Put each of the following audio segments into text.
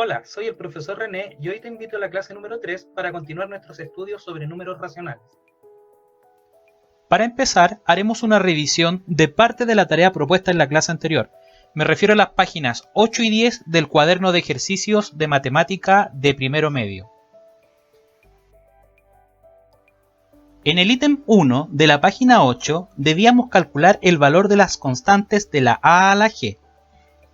Hola, soy el profesor René y hoy te invito a la clase número 3 para continuar nuestros estudios sobre números racionales. Para empezar, haremos una revisión de parte de la tarea propuesta en la clase anterior. Me refiero a las páginas 8 y 10 del cuaderno de ejercicios de matemática de primero medio. En el ítem 1 de la página 8 debíamos calcular el valor de las constantes de la a a la g.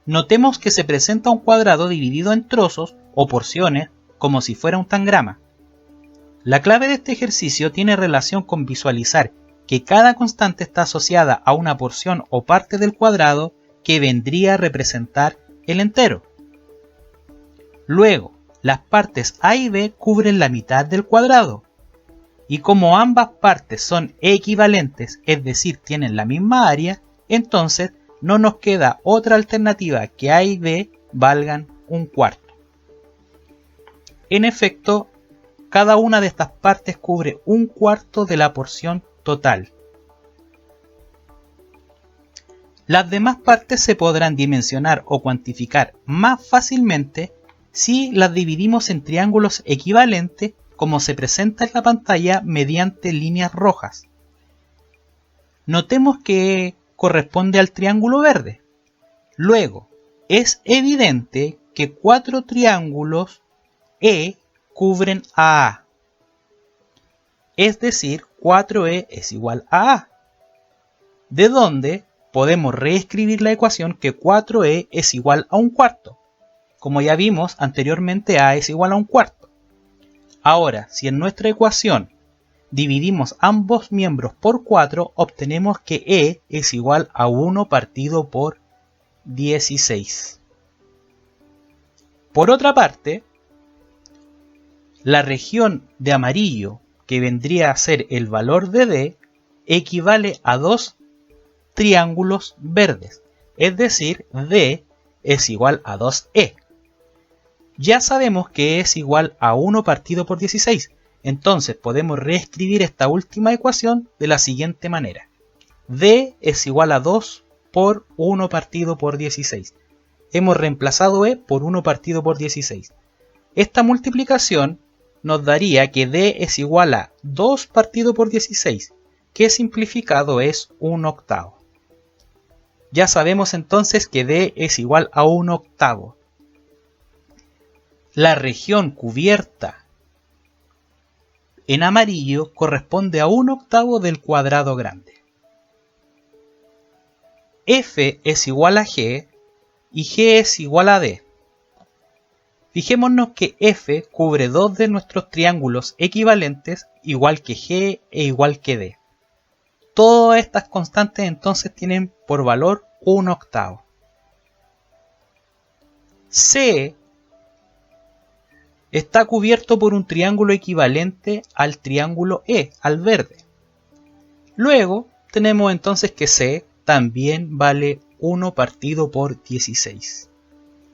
Notemos que se presenta un cuadrado dividido en trozos o porciones como si fuera un tangrama. La clave de este ejercicio tiene relación con visualizar que cada constante está asociada a una porción o parte del cuadrado que vendría a representar el entero. Luego, las partes a y b cubren la mitad del cuadrado. Y como ambas partes son equivalentes, es decir, tienen la misma área, entonces no nos queda otra alternativa que a y b valgan un cuarto. En efecto, cada una de estas partes cubre un cuarto de la porción total. Las demás partes se podrán dimensionar o cuantificar más fácilmente si las dividimos en triángulos equivalentes, como se presenta en la pantalla mediante líneas rojas. Notemos que corresponde al triángulo verde. Luego, es evidente que 4 triángulos E cubren a A. Es decir, 4E es igual a A. De donde podemos reescribir la ecuación que 4E es igual a un cuarto. Como ya vimos anteriormente, A es igual a un cuarto. Ahora, si en nuestra ecuación dividimos ambos miembros por 4, obtenemos que E es igual a 1 partido por 16. Por otra parte, la región de amarillo, que vendría a ser el valor de D, equivale a 2 triángulos verdes, es decir, D es igual a 2E. Ya sabemos que E es igual a 1 partido por 16, entonces podemos reescribir esta última ecuación de la siguiente manera. D es igual a 2 por 1 partido por 16. Hemos reemplazado E por 1 partido por 16. Esta multiplicación nos daría que D es igual a 2 partido por 16, que simplificado es 1 octavo. Ya sabemos entonces que D es igual a 1 octavo. La región cubierta en amarillo corresponde a 1 octavo del cuadrado grande. F es igual a G y G es igual a D. Fijémonos que F cubre 2 de nuestros triángulos equivalentes, igual que G e igual que D. Todas estas constantes entonces tienen por valor 1 octavo. C está cubierto por un triángulo equivalente al triángulo E, al verde. Luego tenemos entonces que C también vale 1 partido por 16.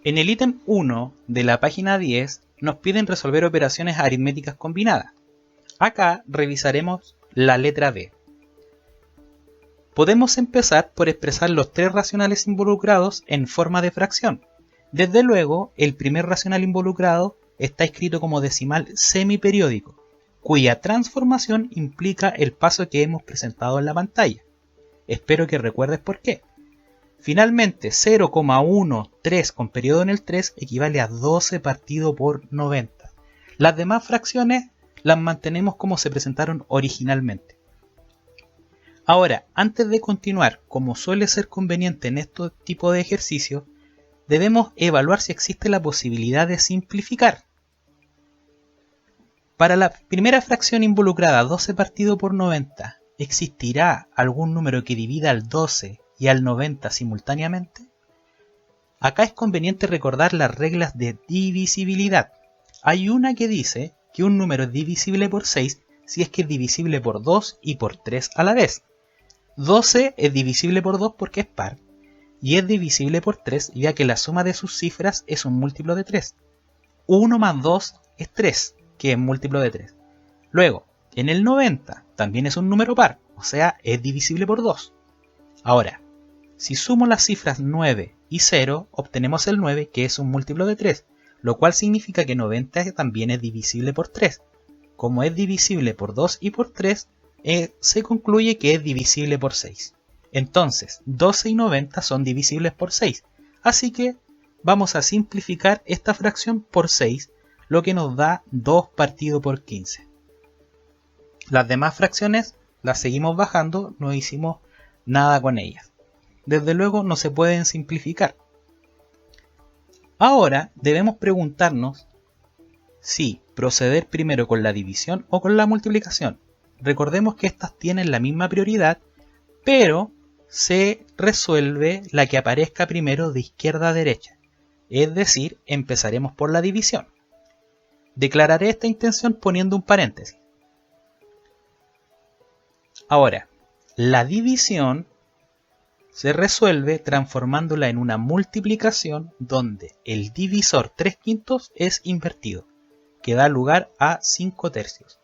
En el ítem 1 de la página 10 nos piden resolver operaciones aritméticas combinadas. Acá revisaremos la letra B. Podemos empezar por expresar los 3 racionales involucrados en forma de fracción. Desde luego, el primer racional involucrado está escrito como decimal semiperiódico, cuya transformación implica el paso que hemos presentado en la pantalla. Espero que recuerdes por qué. Finalmente, 0,13 con periodo en el 3 equivale a 12 partido por 90. Las demás fracciones las mantenemos como se presentaron originalmente. Ahora, antes de continuar, como suele ser conveniente en este tipo de ejercicios, debemos evaluar si existe la posibilidad de simplificar. Para la primera fracción involucrada, 12 partido por 90, ¿existirá algún número que divida al 12 y al 90 simultáneamente? Acá es conveniente recordar las reglas de divisibilidad. Hay una que dice que un número es divisible por 6 si es que es divisible por 2 y por 3 a la vez. 12 es divisible por 2 porque es par, y es divisible por 3 ya que la suma de sus cifras es un múltiplo de 3. 1 más 2 es 3, que es múltiplo de 3. Luego, en el 90 también es un número par, o sea, es divisible por 2. Ahora, si sumo las cifras 9 y 0, obtenemos el 9, que es un múltiplo de 3. lo cual significa que 90 también es divisible por 3. Como es divisible por 2 y por 3, se concluye que es divisible por 6. Entonces, 12 y 90 son divisibles por 6. Así que vamos a simplificar esta fracción por 6, lo que nos da 2 partido por 15. Las demás fracciones las seguimos bajando, no hicimos nada con ellas. Desde luego no se pueden simplificar. Ahora debemos preguntarnos si proceder primero con la división o con la multiplicación. Recordemos que estas tienen la misma prioridad, pero se resuelve la que aparezca primero de izquierda a derecha. Es decir, empezaremos por la división. Declararé esta intención poniendo un paréntesis. Ahora, la división se resuelve transformándola en una multiplicación donde el divisor 3/5 es invertido, que da lugar a 5/3.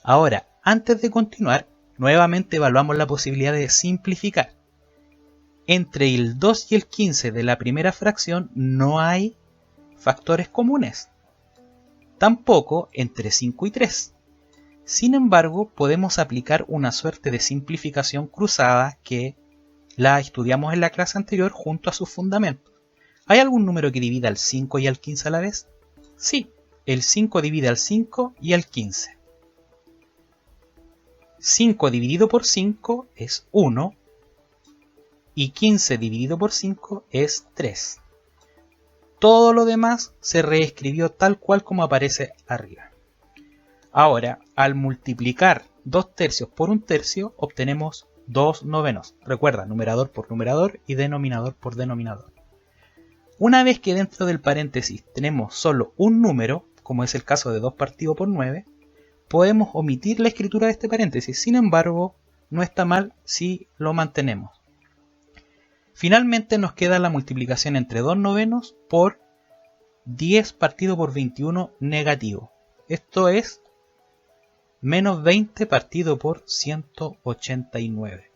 Ahora, antes de continuar, nuevamente evaluamos la posibilidad de simplificar. Entre el 2 y el 15 de la primera fracción no hay factores comunes. Tampoco entre 5 y 3. Sin embargo, podemos aplicar una suerte de simplificación cruzada que la estudiamos en la clase anterior junto a sus fundamentos. ¿Hay algún número que divida al 5 y al 15 a la vez? Sí, el 5 divide al 5 y al 15. 5 dividido por 5 es 1 y 15 dividido por 5 es 3. Todo lo demás se reescribió tal cual como aparece arriba. Ahora, al multiplicar 2/3 por 1/3, obtenemos 2/9. Recuerda, numerador por numerador y denominador por denominador. Una vez que dentro del paréntesis tenemos solo un número, como es el caso de 2 partido por 9, podemos omitir la escritura de este paréntesis. Sin embargo, no está mal si lo mantenemos. Finalmente nos queda la multiplicación entre 2/9 por 10 partido por 21 negativo. Esto es menos 20 partido por 189.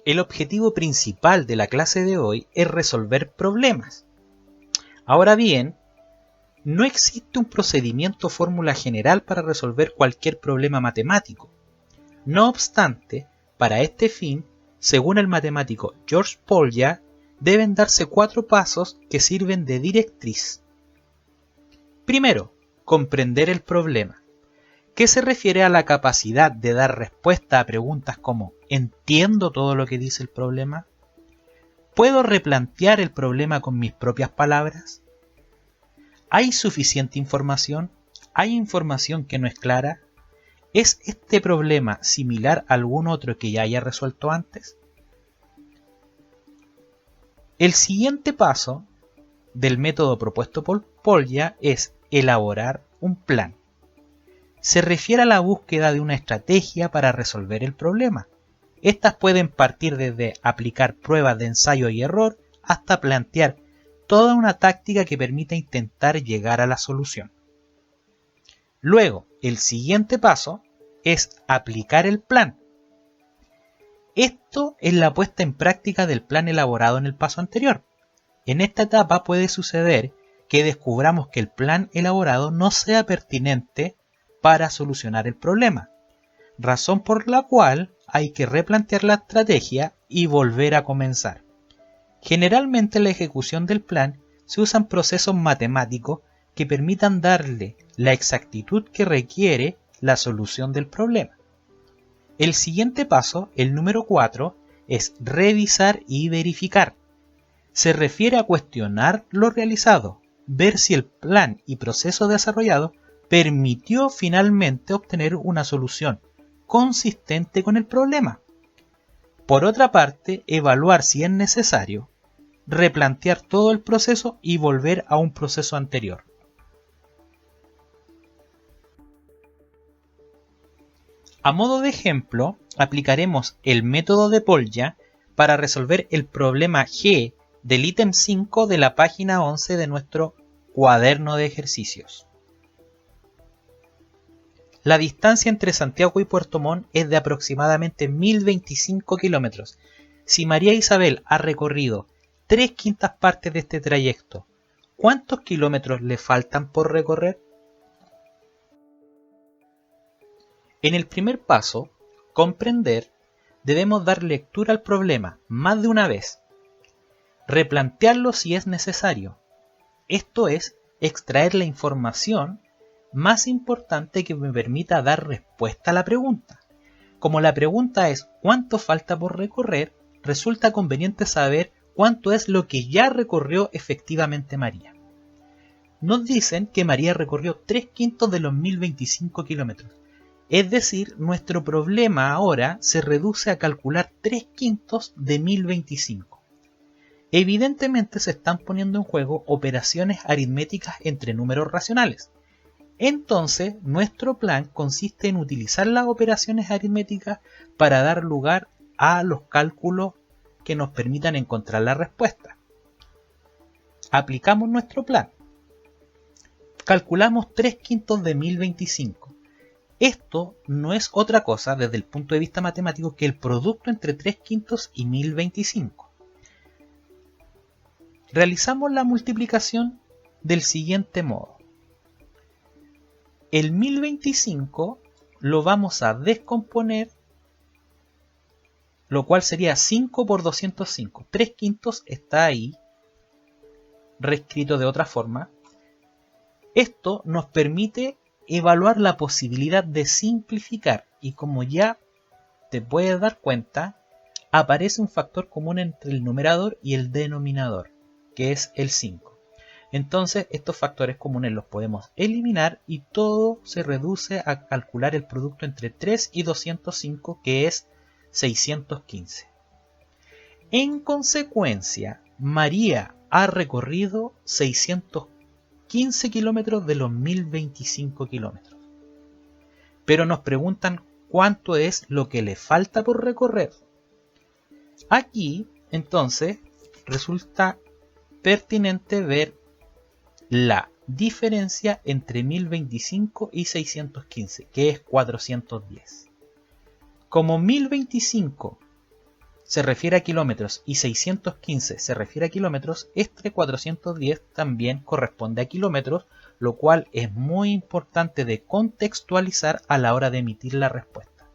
El objetivo principal de la clase de hoy es resolver problemas. Ahora bien, no existe un procedimiento o fórmula general para resolver cualquier problema matemático. No obstante, para este fin, según el matemático George Polya, deben darse 4 pasos que sirven de directriz. Primero, comprender el problema, que se refiere a la capacidad de dar respuesta a preguntas como ¿entiendo todo lo que dice el problema? ¿Puedo replantear el problema con mis propias palabras? ¿Hay suficiente información? ¿Hay información que no es clara? ¿Es este problema similar a algún otro que ya haya resuelto antes? El siguiente paso del método propuesto por Polya es elaborar un plan. Se refiere a la búsqueda de una estrategia para resolver el problema. Estas pueden partir desde aplicar pruebas de ensayo y error hasta plantear toda una táctica que permita intentar llegar a la solución. Luego, el siguiente paso es aplicar el plan. Esto es la puesta en práctica del plan elaborado en el paso anterior. En esta etapa puede suceder que descubramos que el plan elaborado no sea pertinente para solucionar el problema, razón por la cual hay que replantear la estrategia y volver a comenzar. Generalmente en la ejecución del plan se usan procesos matemáticos que permitan darle la exactitud que requiere la solución del problema. El siguiente paso, el número 4, es revisar y verificar. Se refiere a cuestionar lo realizado, ver si el plan y proceso desarrollado permitió finalmente obtener una solución consistente con el problema. Por otra parte, evaluar si es necesario, replantear todo el proceso y volver a un proceso anterior. A modo de ejemplo, aplicaremos el método de Polya para resolver el problema G del ítem 5 de la página 11 de nuestro cuaderno de ejercicios. La distancia entre Santiago y Puerto Montt es de aproximadamente 1025 kilómetros. Si María Isabel ha recorrido 3/5 partes de este trayecto, ¿cuántos kilómetros le faltan por recorrer? En el primer paso, comprender, debemos dar lectura al problema más de una vez, replantearlo si es necesario. Esto es, extraer la información más importante que me permita dar respuesta a la pregunta. Como la pregunta es ¿cuánto falta por recorrer?, resulta conveniente saber cuánto es lo que ya recorrió efectivamente María. Nos dicen que María recorrió 3/5 de los 1025 kilómetros. Es decir, nuestro problema ahora se reduce a calcular 3/5 de 1025. Evidentemente se están poniendo en juego operaciones aritméticas entre números racionales. Entonces, nuestro plan consiste en utilizar las operaciones aritméticas para dar lugar a los cálculos que nos permitan encontrar la respuesta. Aplicamos nuestro plan. Calculamos 3/5 de 1025. Esto no es otra cosa desde el punto de vista matemático que el producto entre 3/5 y 1025. Realizamos la multiplicación del siguiente modo. El 1025 lo vamos a descomponer, lo cual sería 5 por 205. 3/5 está ahí, reescrito de otra forma. Esto nos permite evaluar la posibilidad de simplificar y como ya te puedes dar cuenta, aparece un factor común entre el numerador y el denominador, que es el 5. Entonces estos factores comunes los podemos eliminar y todo se reduce a calcular el producto entre 3 y 205, que es 615. En consecuencia, María ha recorrido 615 kilómetros de los 1025 kilómetros. Pero nos preguntan cuánto es lo que le falta por recorrer. Aquí, entonces, resulta pertinente ver la diferencia entre 1025 y 615, que es 410. Como 1025 se refiere a kilómetros y 615 se refiere a kilómetros, este 410 también corresponde a kilómetros, lo cual es muy importante de contextualizar a la hora de emitir la respuesta.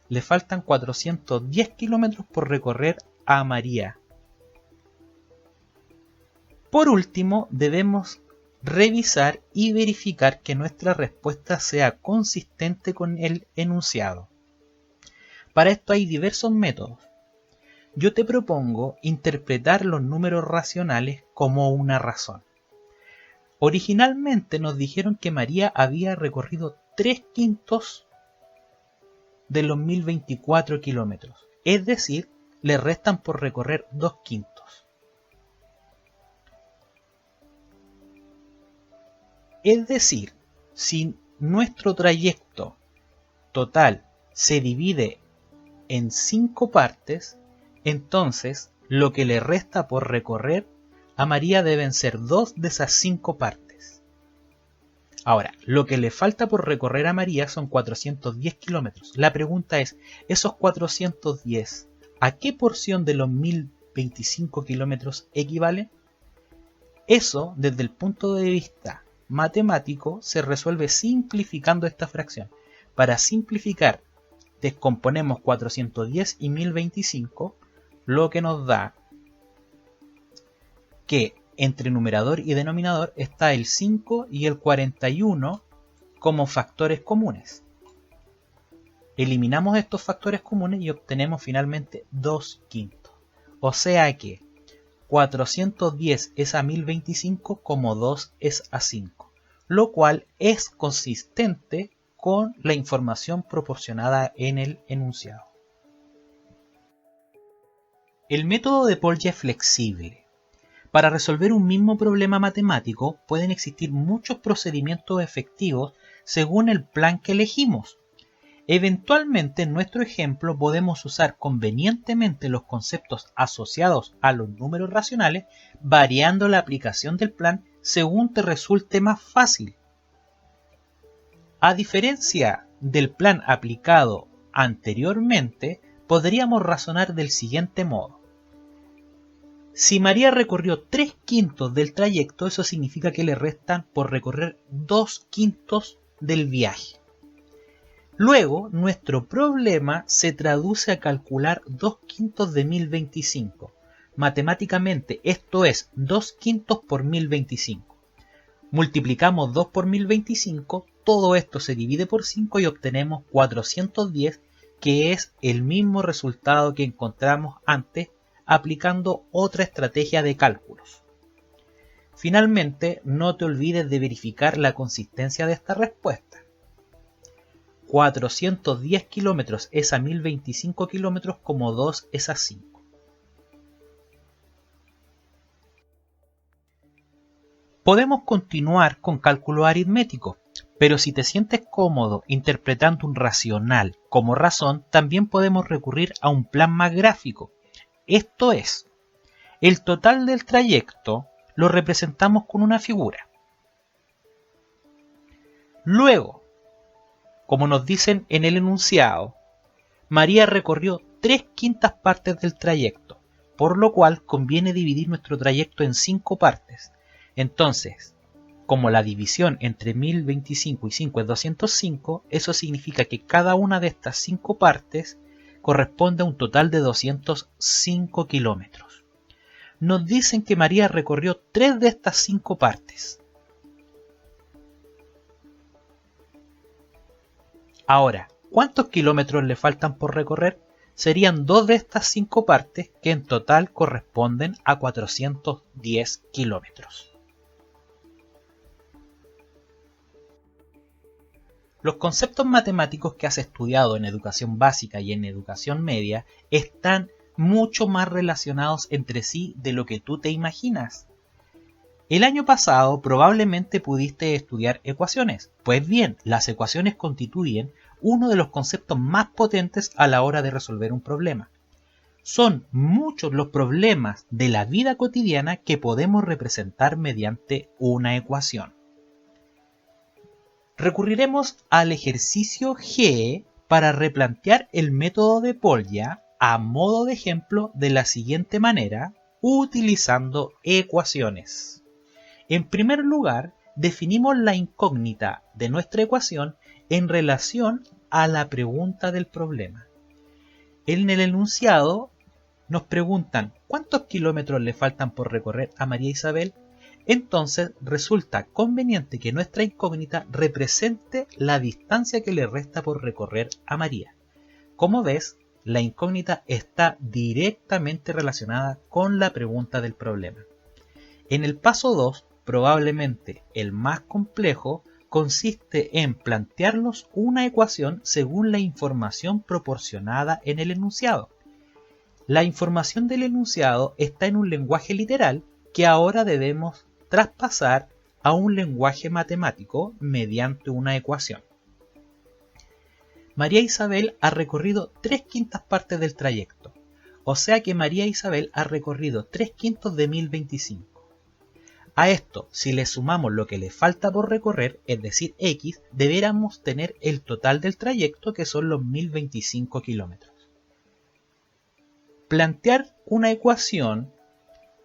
Le faltan 410 kilómetros por recorrer a María. Por último, debemos revisar y verificar que nuestra respuesta sea consistente con el enunciado. Para esto hay diversos métodos. Yo te propongo interpretar los números racionales como una razón. Originalmente nos dijeron que María había recorrido 3/5 de los 1024 kilómetros, es decir, le restan por recorrer 2/5. Es decir, si nuestro trayecto total se divide en 5 partes, entonces lo que le resta por recorrer a María deben ser 2 de esas 5 partes. Ahora, lo que le falta por recorrer a María son 410 kilómetros. La pregunta es, ¿esos 410 a qué porción de los 1025 kilómetros equivalen? Eso, desde el punto de vista matemático, se resuelve simplificando esta fracción. Para simplificar, descomponemos 410 y 1025, lo que nos da que entre numerador y denominador está el 5 y el 41 como factores comunes. Eliminamos estos factores comunes y obtenemos finalmente 2/5. O sea que 410 es a 1025 como 2 es a 5, lo cual es consistente con la información proporcionada en el enunciado. El método de Polya es flexible. Para resolver un mismo problema matemático pueden existir muchos procedimientos efectivos según el plan que elegimos. Eventualmente en nuestro ejemplo podemos usar convenientemente los conceptos asociados a los números racionales, variando la aplicación del plan según te resulte más fácil. A diferencia del plan aplicado anteriormente, podríamos razonar del siguiente modo. Si María recorrió 3/5 del trayecto, eso significa que le restan por recorrer 2/5 del viaje. Luego, nuestro problema se traduce a calcular 2/5 de 1025. Matemáticamente, esto es 2/5 por 1025. Multiplicamos 2 por 1025, todo esto se divide por 5 y obtenemos 410, que es el mismo resultado que encontramos antes aplicando otra estrategia de cálculos. Finalmente, no te olvides de verificar la consistencia de esta respuesta. 410 kilómetros es a 1025 kilómetros como 2 es a 5. Podemos continuar con cálculo aritmético, pero si te sientes cómodo interpretando un racional como razón, también podemos recurrir a un plan más gráfico. Esto es, el total del trayecto lo representamos con una figura. Luego, como nos dicen en el enunciado, María recorrió 3/5 partes del trayecto, por lo cual conviene dividir nuestro trayecto en 5 partes. Entonces, como la división entre 1025 y 5 es 205, eso significa que cada una de estas 5 partes corresponde a un total de 205 kilómetros. Nos dicen que María recorrió 3 de estas 5 partes. Ahora, ¿cuántos kilómetros le faltan por recorrer? Serían 2 de estas 5 partes, que en total corresponden a 410 kilómetros. Los conceptos matemáticos que has estudiado en educación básica y en educación media están mucho más relacionados entre sí de lo que tú te imaginas. El año pasado probablemente pudiste estudiar ecuaciones. Pues bien, las ecuaciones constituyen uno de los conceptos más potentes a la hora de resolver un problema. Son muchos los problemas de la vida cotidiana que podemos representar mediante una ecuación. Recurriremos al ejercicio G para replantear el método de Polya a modo de ejemplo de la siguiente manera, utilizando ecuaciones. En primer lugar, definimos la incógnita de nuestra ecuación en relación a la pregunta del problema. En el enunciado nos preguntan ¿cuántos kilómetros le faltan por recorrer a María Isabel? Entonces resulta conveniente que nuestra incógnita represente la distancia que le resta por recorrer a María. Como ves, la incógnita está directamente relacionada con la pregunta del problema. En el paso 2, probablemente el más complejo, consiste en plantearnos una ecuación según la información proporcionada en el enunciado. La información del enunciado está en un lenguaje literal que ahora debemos traspasar a un lenguaje matemático mediante una ecuación. María Isabel ha recorrido 3/5 partes del trayecto, o sea que María Isabel ha recorrido 3/5 de 1025. A esto, si le sumamos lo que le falta por recorrer, es decir, X, deberíamos tener el total del trayecto, que son los 1025 kilómetros. Plantear una ecuación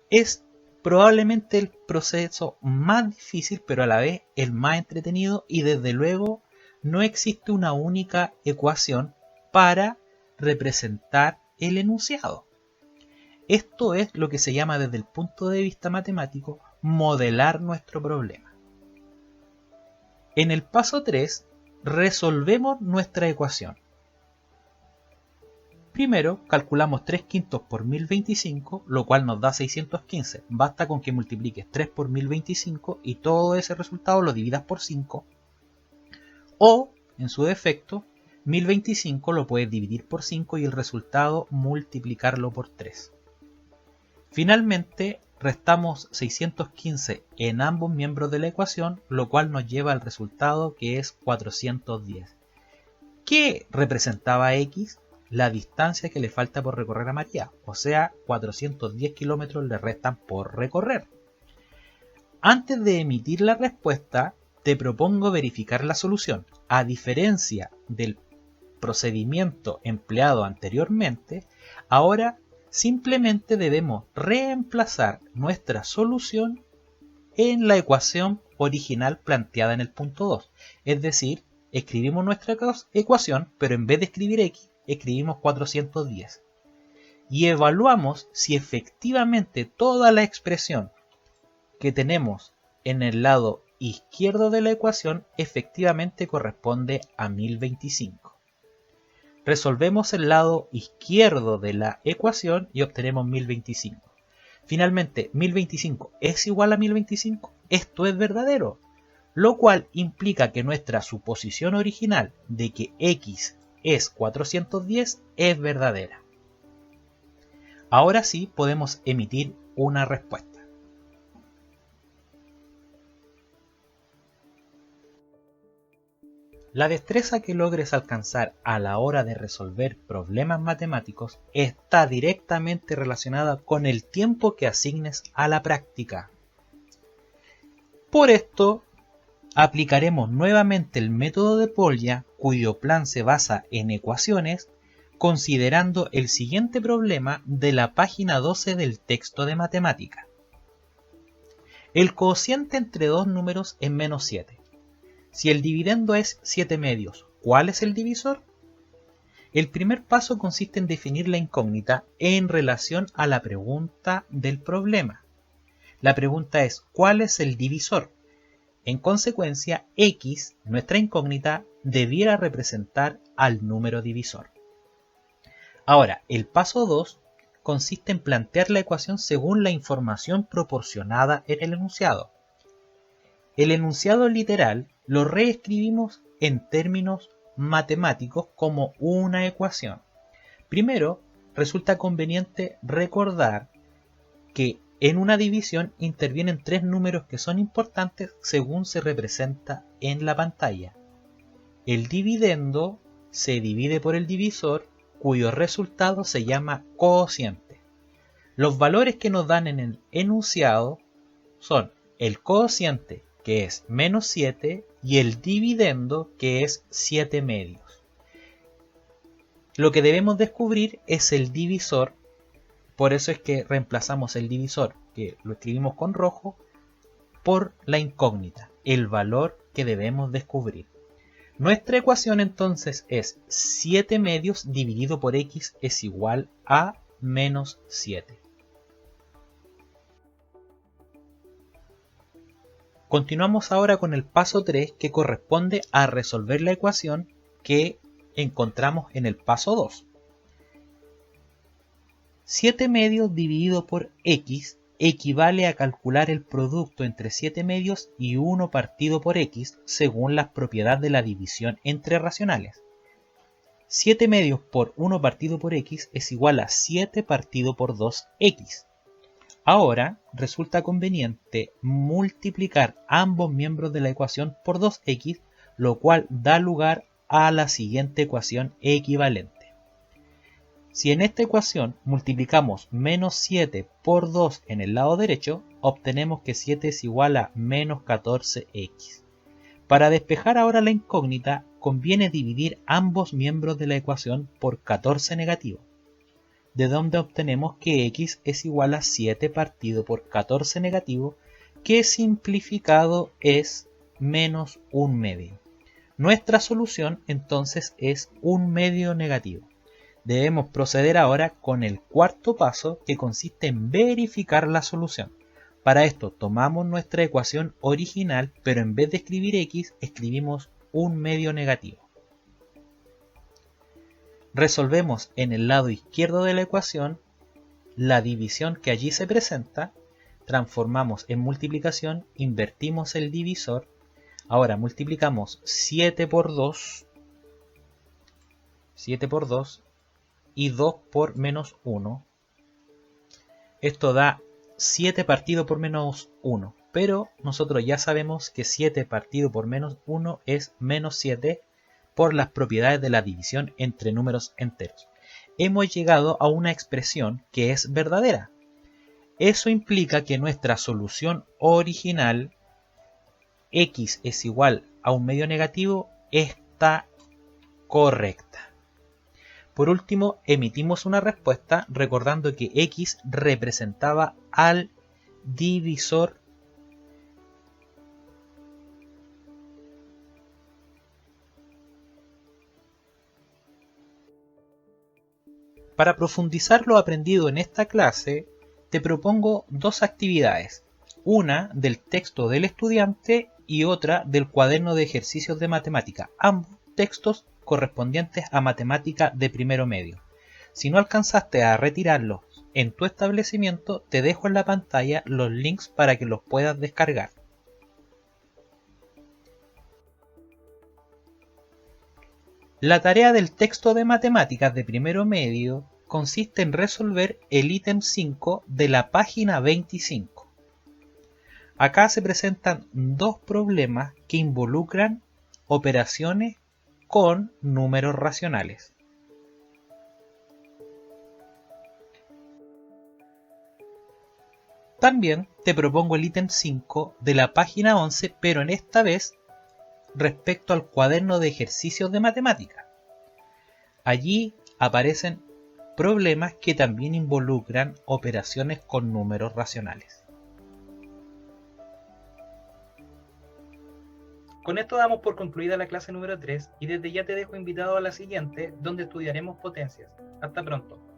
es probablemente el proceso más difícil, pero a la vez el más entretenido, y desde luego no existe una única ecuación para representar el enunciado. Esto es lo que se llama desde el punto de vista matemático modelar nuestro problema. En el paso 3 resolvemos nuestra ecuación. Primero calculamos 3/5 por 1025, lo cual nos da 615. Basta con que multipliques 3 por 1025 y todo ese resultado lo dividas por 5. O, en su defecto, 1025 lo puedes dividir por 5 y el resultado multiplicarlo por 3. Finalmente, restamos 615 en ambos miembros de la ecuación, lo cual nos lleva al resultado que es 410. ¿Qué representaba X? La distancia que le falta por recorrer a María, o sea, 410 kilómetros le restan por recorrer. Antes de emitir la respuesta, te propongo verificar la solución. A diferencia del procedimiento empleado anteriormente, ahora simplemente debemos reemplazar nuestra solución en la ecuación original planteada en el punto 2. Es decir, escribimos nuestra ecuación, pero en vez de escribir x, escribimos 410. Y evaluamos si efectivamente toda la expresión que tenemos en el lado izquierdo de la ecuación efectivamente corresponde a 1025. Resolvemos el lado izquierdo de la ecuación y obtenemos 1025. Finalmente, 1025 es igual a 1025. Esto es verdadero, lo cual implica que nuestra suposición original de que x es 410 es verdadera. Ahora sí podemos emitir una respuesta. La destreza que logres alcanzar a la hora de resolver problemas matemáticos está directamente relacionada con el tiempo que asignes a la práctica. Por esto, aplicaremos nuevamente el método de Polya, cuyo plan se basa en ecuaciones, considerando el siguiente problema de la página 12 del texto de matemática. El cociente entre dos números es menos 7. Si el dividendo es 7 medios, ¿cuál es el divisor? El primer paso consiste en definir la incógnita en relación a la pregunta del problema. La pregunta es, ¿cuál es el divisor? En consecuencia, x, nuestra incógnita, debiera representar al número divisor. Ahora, el paso 2 consiste en plantear la ecuación según la información proporcionada en el enunciado. El enunciado literal lo reescribimos en términos matemáticos como una ecuación. Primero, resulta conveniente recordar que en una división intervienen tres números que son importantes según se representa en la pantalla. El dividendo se divide por el divisor, cuyo resultado se llama cociente. Los valores que nos dan en el enunciado son el cociente, que es menos 7, y el dividendo, que es 7 medios. Lo que debemos descubrir es el divisor, por eso es que reemplazamos el divisor, que lo escribimos con rojo, por la incógnita, el valor que debemos descubrir. Nuestra ecuación entonces es 7 medios dividido por x es igual a menos 7. Continuamos ahora con el paso 3, que corresponde a resolver la ecuación que encontramos en el paso 2. 7 medios dividido por x equivale a calcular el producto entre 7 medios y 1 partido por x según las propiedades de la división entre racionales. 7 medios por 1 partido por x es igual a 7 partido por 2x. Ahora resulta conveniente multiplicar ambos miembros de la ecuación por 2x, lo cual da lugar a la siguiente ecuación equivalente. Si en esta ecuación multiplicamos menos 7 por 2 en el lado derecho, obtenemos que 7 es igual a menos 14x. Para despejar ahora la incógnita, conviene dividir ambos miembros de la ecuación por 14 negativo, de donde obtenemos que x es igual a 7 partido por 14 negativo, que simplificado es menos 1 medio. Nuestra solución entonces es 1 medio negativo. Debemos proceder ahora con el cuarto paso, que consiste en verificar la solución. Para esto tomamos nuestra ecuación original, pero en vez de escribir x, escribimos 1 medio negativo. Resolvemos en el lado izquierdo de la ecuación la división que allí se presenta, transformamos en multiplicación, invertimos el divisor, ahora multiplicamos 7 por 2 y 2 por menos 1. Esto da 7 partido por menos 1, pero nosotros ya sabemos que 7 partido por menos 1 es menos 7, por las propiedades de la división entre números enteros. Hemos llegado a una expresión que es verdadera. Eso implica que nuestra solución original, x es igual a 1 medio negativo, está correcta. Por último, emitimos una respuesta recordando que x representaba al divisor Para profundizar lo aprendido en esta clase, te propongo dos actividades, una del texto del estudiante y otra del cuaderno de ejercicios de matemática, ambos textos correspondientes a matemática de primero medio. Si no alcanzaste a retirarlos en tu establecimiento, te dejo en la pantalla los links para que los puedas descargar. La tarea del texto de matemáticas de primero medio consiste en resolver el ítem 5 de la página 25. Acá se presentan dos problemas que involucran operaciones con números racionales. También te propongo el ítem 5 de la página 11, pero en esta vez respecto al cuaderno de ejercicios de matemática. Allí aparecen problemas que también involucran operaciones con números racionales. Con esto damos por concluida la clase número 3 y desde ya te dejo invitado a la siguiente, donde estudiaremos potencias. Hasta pronto.